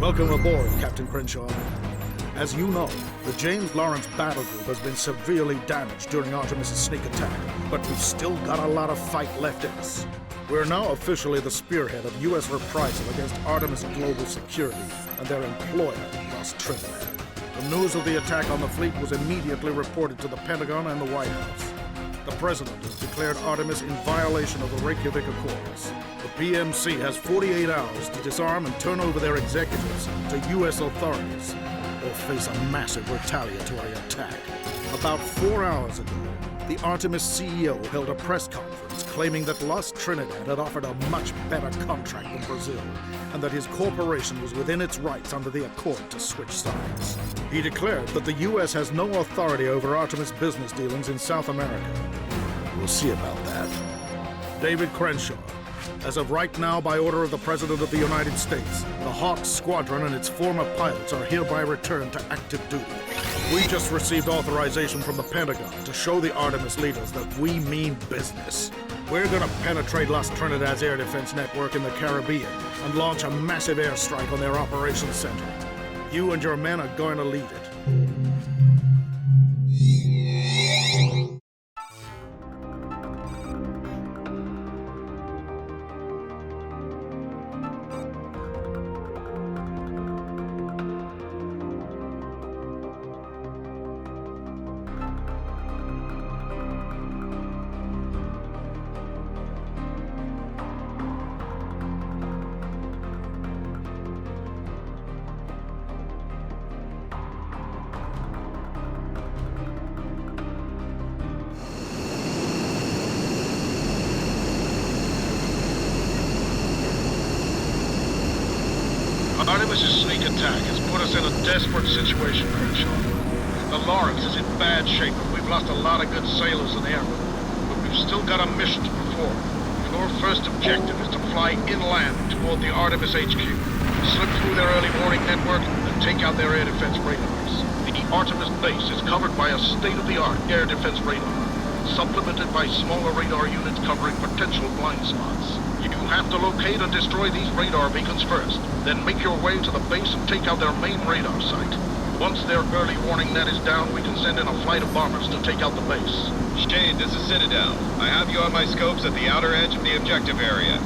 Welcome aboard, Captain Crenshaw. As you know, the James Lawrence battle group has been severely damaged during Artemis' sneak attack, but we've still got a lot of fight left in us. We're now officially the spearhead of U.S. reprisal against Artemis Global Security and their employer, Lost Trinidad. The news of the attack on the fleet was immediately reported to the Pentagon and the White House. The President has declared Artemis in violation of the Reykjavik Accords. The PMC has 48 hours to disarm and turn over their executives to U.S. authorities. They'll face a massive retaliatory attack. About 4 hours ago, the Artemis CEO held a press conference claiming that Lost Trinidad had offered a much better contract than Brazil, and that his corporation was within its rights under the accord to switch sides. He declared that the U.S. has no authority over Artemis business dealings in South America. We'll see about that. David Crenshaw. As of right now, by order of the President of the United States, the H.A.W.X squadron and its former pilots are hereby returned to active duty. We just received authorization from the Pentagon to show the Artemis leaders that we mean business. We're gonna penetrate Lost Trinidad's air defense network in the Caribbean and launch a massive airstrike on their operations center. You and your men are going to lead it. Artemis' sneak attack has put us in a desperate situation, Crenshaw. The Lawrence is in bad shape, and we've lost a lot of good sailors and airmen. But we've still got a mission to perform. Your first objective is to fly inland toward the Artemis HQ. Slip through their early warning network and take out their air defense radars. The Artemis base is covered by a state-of-the-art air defense radar, supplemented by smaller radar units covering potential blind spots. You have to locate and destroy these radar beacons first, then make your way to the base and take out their main radar site. Once their early warning net is down, we can send in a flight of bombers to take out the base. Shade, this is Citadel. I have you on my scopes at the outer edge of the objective area.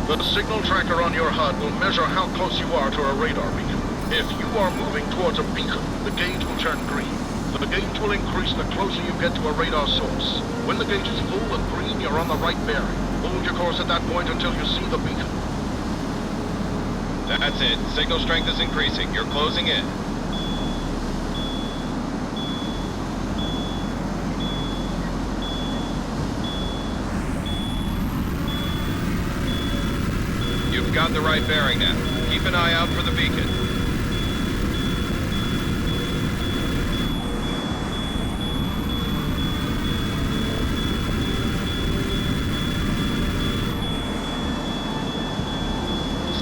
The signal tracker on your HUD will measure how close you are to a radar beacon. If you are moving towards a beacon, the gauge will turn green. The gauge will increase the closer you get to a radar source. When the gauge is full and green, you're on the right bearing. Hold your course at that point until you see the beacon. That's it. Signal strength is increasing. You're closing in. You've got the right bearing now. Keep an eye out for the beacon.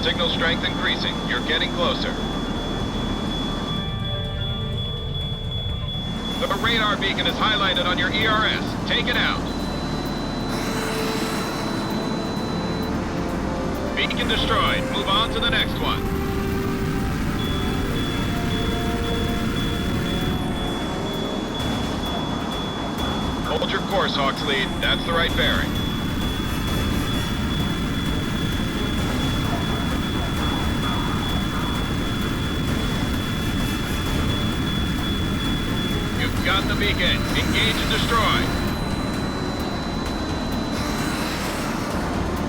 Signal strength increasing. You're getting closer. The radar beacon is highlighted on your ERS. Take it out. Beacon destroyed. Move on to the next one. Hold your course, Hawks Lead. That's the right bearing. You've got the beacon. Engage and destroy.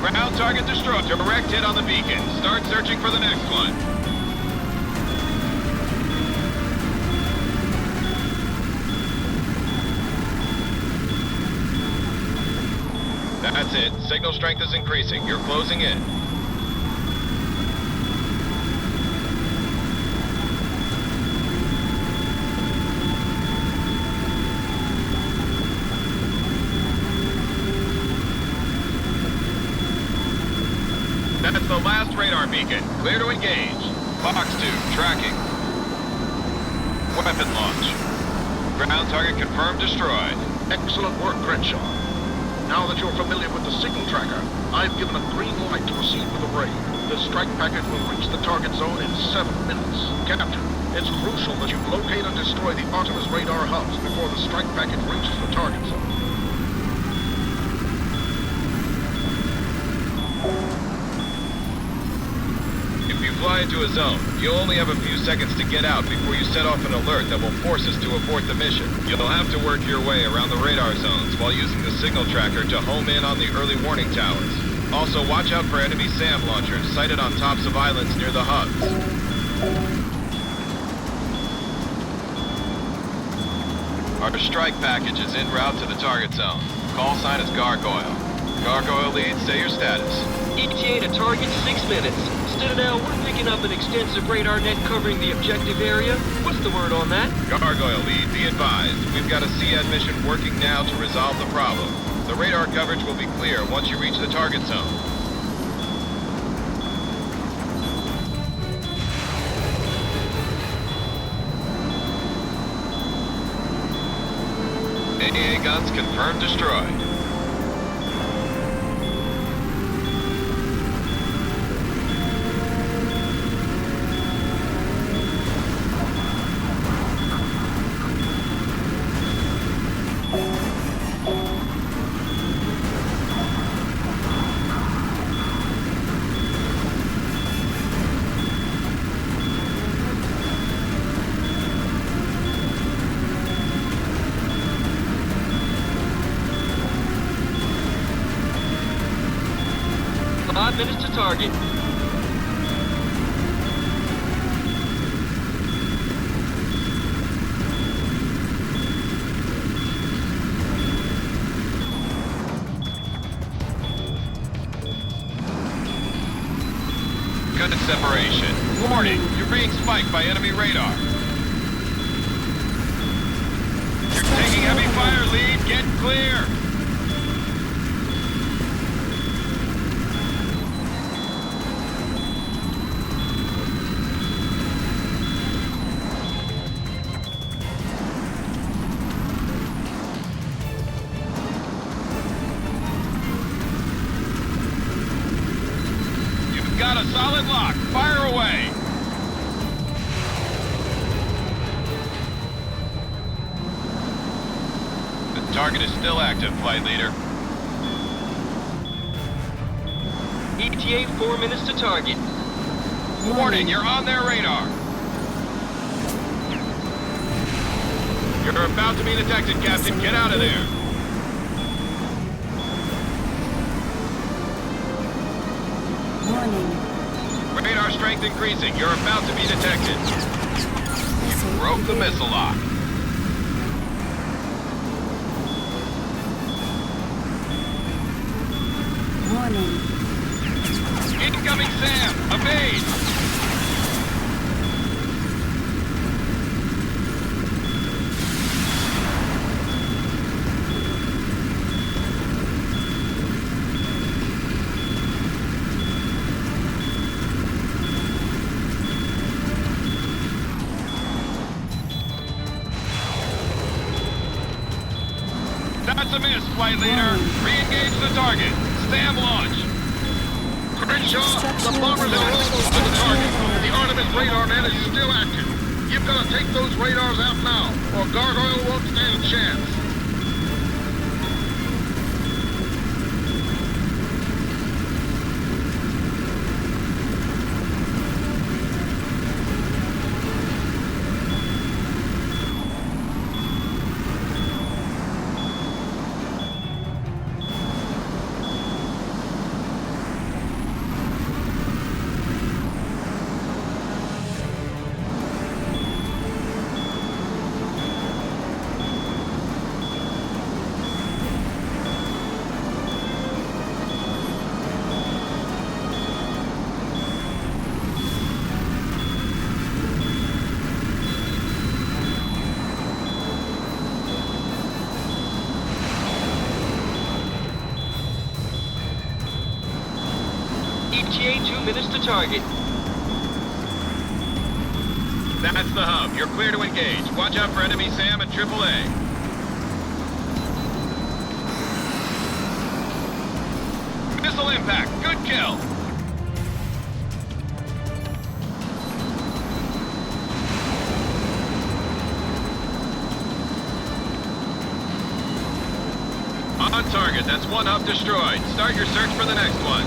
Ground target destroyed. Direct hit on the beacon. Start searching for the next one. That's it. Signal strength is increasing. You're closing in. That's the last radar beacon. Clear to engage. Fox 2, tracking. Weapon launch. Ground target confirmed destroyed. Excellent work, Crenshaw. Now that you're familiar with the signal tracker, I've given a green light to proceed with the raid. The strike package will reach the target zone in 7 minutes. Captain, it's crucial that you locate and destroy the Artemis radar hubs before the strike package reaches the target zone. If you fly into a zone, you'll only have a few seconds to get out before you set off an alert that will force us to abort the mission. You'll have to work your way around the radar zones while using the signal tracker to home in on the early warning towers. Also, watch out for enemy SAM launchers sighted on tops of islands near the hubs. Our strike package is en route to the target zone. Call sign is Gargoyle. Gargoyle lead, say your status. ETA to target 6 minutes. Citadel, we're picking up an extensive radar net covering the objective area. What's the word on that? Gargoyle lead, be advised. We've got a SEAD mission working now to resolve the problem. The radar coverage will be clear once you reach the target zone. AA guns confirmed destroyed. Minutes to target. Good separation. Warning, you're being spiked by enemy radar. You're taking heavy fire, lead. Get clear. Got a solid lock. Fire away. The target is still active, flight leader. ETA 4 minutes to target. Warning, you're on their radar. You're about to be detected, Captain. Get out of there. Warning. Radar strength increasing. You're about to be detected. You broke the missile lock. Warning. Incoming SAM. Evade. That's a miss, flight leader. Re-engage the target. SAM launch. Crenshaw, the bombers are almost to the target. The Artemis radar net is still active. You've got to take those radars out now, or Gargoyle won't stand a chance. ETA 2 minutes to target. That's the hub. You're clear to engage. Watch out for enemy SAM and AAA. Missile impact. Good kill. On target. That's one hub destroyed. Start your search for the next one.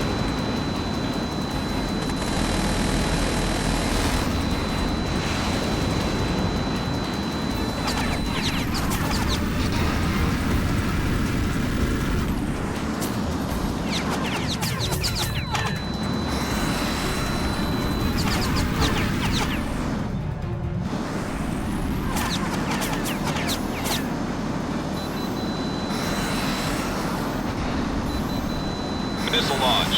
Missile launch.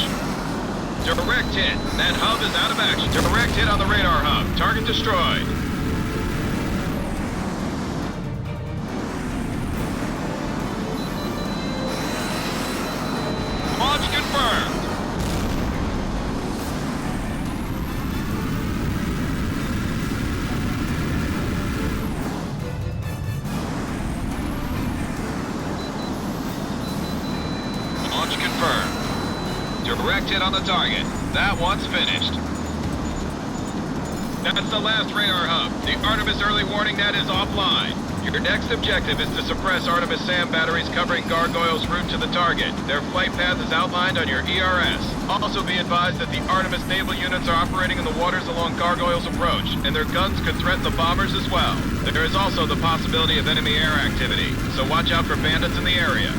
Direct hit. That hub is out of action. Direct hit on the radar hub. Target destroyed. Launch confirmed. Launch confirmed. Direct hit on the target. That one's finished. That's the last radar hub. The Artemis early warning net is offline. Your next objective is to suppress Artemis SAM batteries covering Gargoyle's route to the target. Their flight path is outlined on your ERS. Also be advised that the Artemis naval units are operating in the waters along Gargoyle's approach, and their guns could threaten the bombers as well. There is also the possibility of enemy air activity, so watch out for bandits in the area.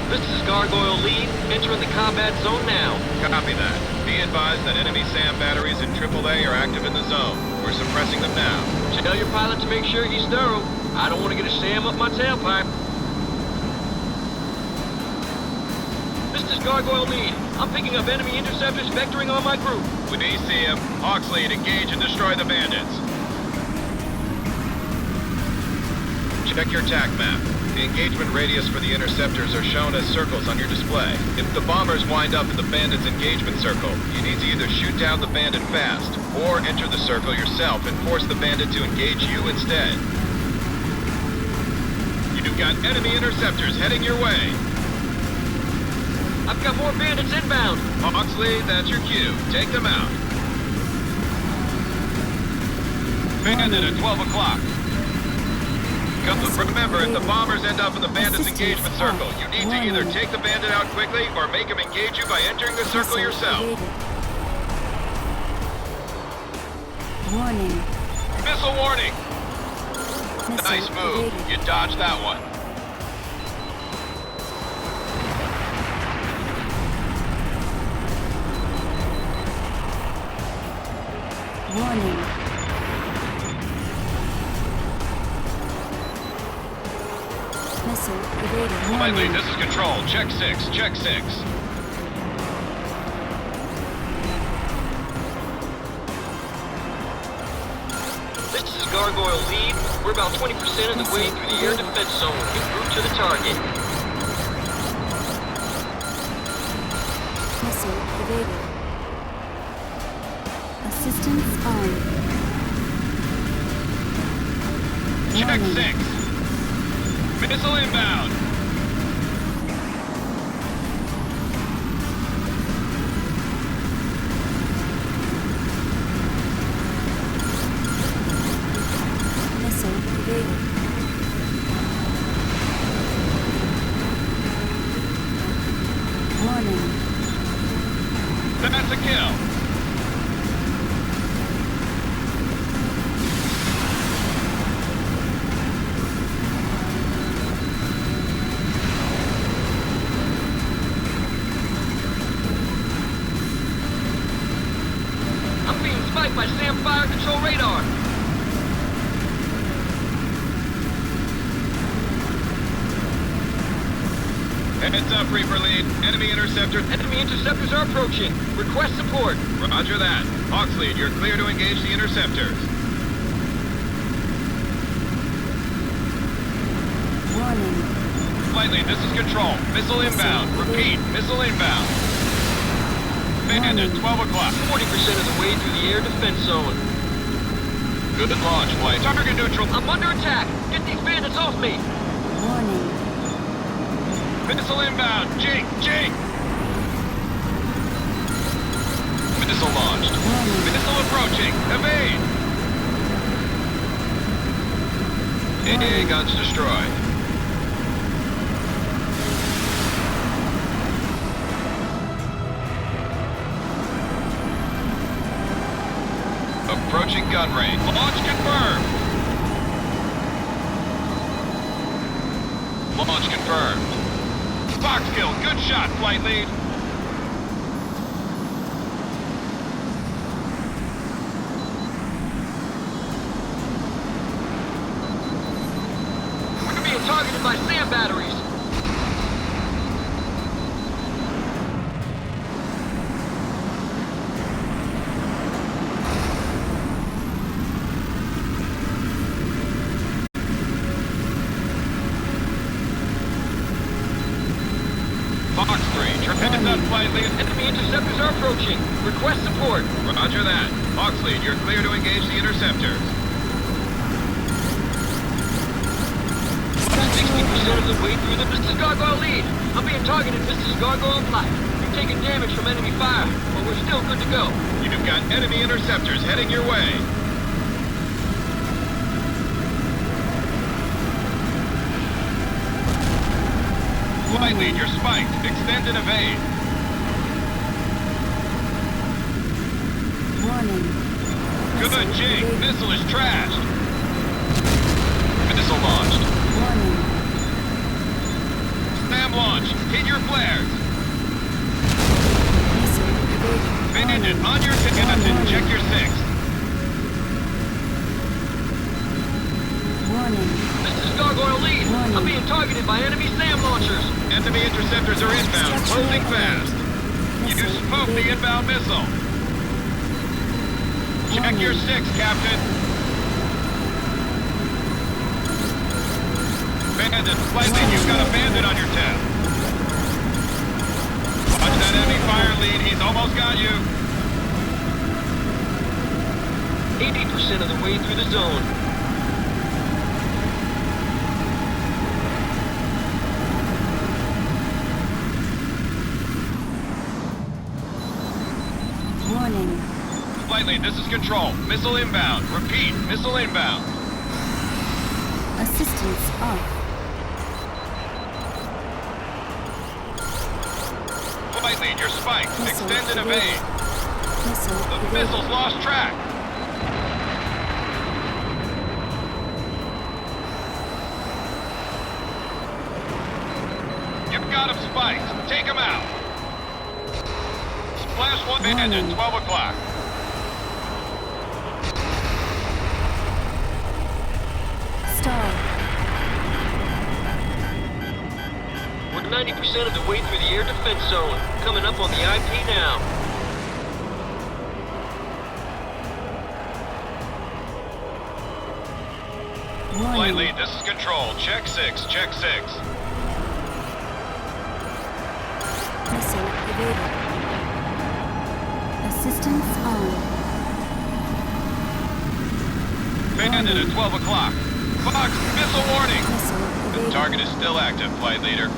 This is Gargoyle Lead, entering the combat zone now. Copy that. Be advised that enemy SAM batteries in AAA are active in the zone. We're suppressing them now. Tell your pilot to make sure he's thorough. I don't want to get a SAM up my tailpipe. This is Gargoyle Lead. I'm picking up enemy interceptors vectoring on my group. We see him. Hawks Lead, engage and destroy the bandits. Check your TAC map. The engagement radius for the interceptors are shown as circles on your display. If the bombers wind up in the bandit's engagement circle, you need to either shoot down the bandit fast, or enter the circle yourself and force the bandit to engage you instead. You've got enemy interceptors heading your way. I've got more bandits inbound. Hawksley, that's your cue. Take them out. Bandit at 12 o'clock. Remember, if the bombers end up in the bandit's engagement circle, you need to either take the bandit out quickly or make him engage you by entering the circle yourself. Warning. Missile warning! Nice move. You dodged that one. Warning. Missile evaded. Slightly, Warning. this is Control. Check 6. Check 6. This is Gargoyle Lead. We're about 20% of the way through the air defense zone. En route to the target. Missile evaded. Assistance on. Check Warning. 6. Missile inbound. Missile evaded. Warning. That's a kill. I'm being spiked by SAM fire control radar. Heads up, Reaper Lead. Enemy interceptor. Enemy interceptors are approaching. Request support. Roger that. Hawks Lead, you're clear to engage the interceptors. Warning. Slightly, this is Control. Missile inbound. Repeat, missile inbound. Bandit, 12 o'clock. 40% of the way through the air defense zone. Good launch, flight. Target neutral. I'm under attack. Get these bandits off me. Warning. Missile inbound. Jake! Missile launched. Warning. Missile approaching. Evade! AA guns destroyed. Approaching gun range. Launch confirmed. Launch confirmed. Fox kill. Good shot, flight lead. We're being targeted by SAM batteries. Fox 3, heads up, flight lead. Enemy interceptors are approaching. Request support. Roger that. Fox lead, you're clear to engage the interceptors. 60% of the way through the Mrs. Gargoyle lead. I'm being targeted, Mrs. Gargoyle flight. You're taking damage from enemy fire, but we're still good to go. You've got enemy interceptors heading your way. Flight lead, you're spiked. Extend and evade. Warning. Good, Jake. Missile is trashed. Missile launched. Warning. SAM launch. Hit your flares. Missile evaded. Bandit, on your captain. Check your 6. Warning. Mrs. Gargoyle lead. I'm being targeted by enemy SAM launchers. Enemy interceptors are inbound. Closing fast. You spoofed the inbound missile. Check your 6, Captain. Bandit, flight lead, you've got a bandit on your tail. Watch that enemy fire lead. He's almost got you. 80% of the way through the zone. Warning. Flight lead, this is control. Missile inbound. Repeat, missile inbound. Assistance off. Flight lead, you're spiked. Missile Extend and evaded. evade. Missile The evaded. missile's lost track. You've got him spiked. Take him out. Splash 1 bandit, 12 o'clock. Star. We're 90% of the way through the air defense zone. Coming up on the IP now. Flight Warning. lead, this is control. Check 6, check 6. Missile evaded. Assistance on. Bandit at 12 o'clock. Fox, missile warning. Missile The evaded. target is still active, flight leader.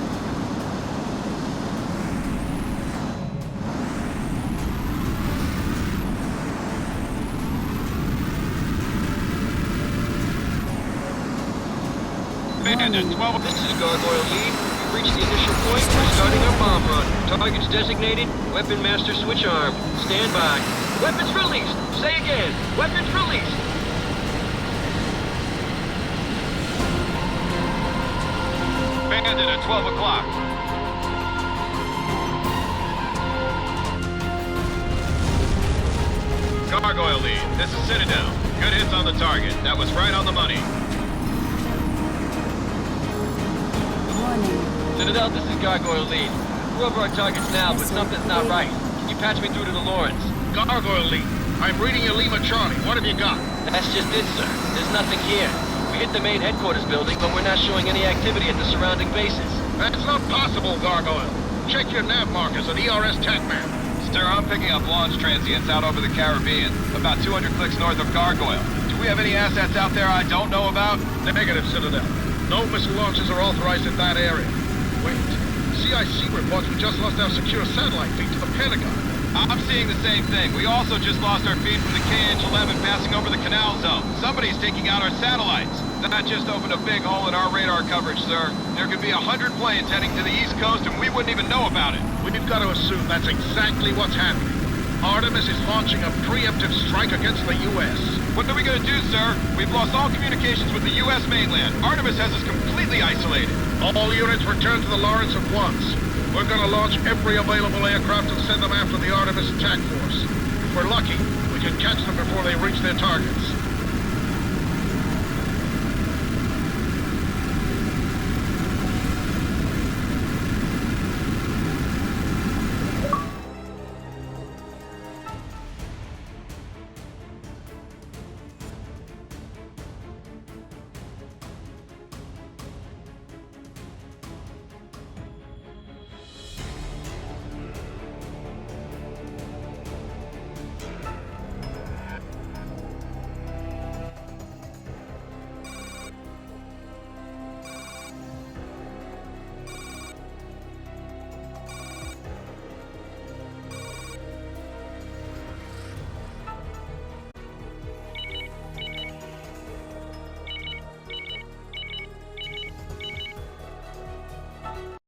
Bandit, 12 This is Gargoyle lead. We've reached the initial point. We're starting our bomb run. Targets designated. Weapon master switch arm. Stand by. Weapons released. Say again. Weapons released. Bandit at 12 o'clock. Gargoyle lead. This is Citadel. Good hits on the target. That was right on the money. Warning. Citadel, this is Gargoyle lead. We're over our targets now, but something's not right. Can you patch me through to the Lawrence? Gargoyle lead. I'm reading your Lima Charlie. What have you got? That's just it, sir. There's nothing here. We hit the main headquarters building, but we're not showing any activity at the surrounding bases. That's not possible, Gargoyle. Check your nav markers at ERS TACMAN. Sir, I'm picking up launch transients out over the Caribbean, about 200 clicks north of Gargoyle. Do we have any assets out there I don't know about? Negative, Citadel. No missile launches are authorized in that area. Wait. CIC reports we just lost our secure satellite feed to the Pentagon. I'm seeing the same thing. We also just lost our feed from the KH-11 passing over the canal zone. Somebody's taking out our satellites. That just opened a big hole in our radar coverage, sir. There could be 100 planes heading to the East Coast and we wouldn't even know about it. We've got to assume that's exactly what's happening. Artemis is launching a preemptive strike against the U.S. What are we gonna do, sir? We've lost all communications with the U.S. mainland. Artemis has us completely isolated. All units return to the Lawrence at once. We're gonna launch every available aircraft and send them after the Artemis attack force. If we're lucky, we can catch them before they reach their targets.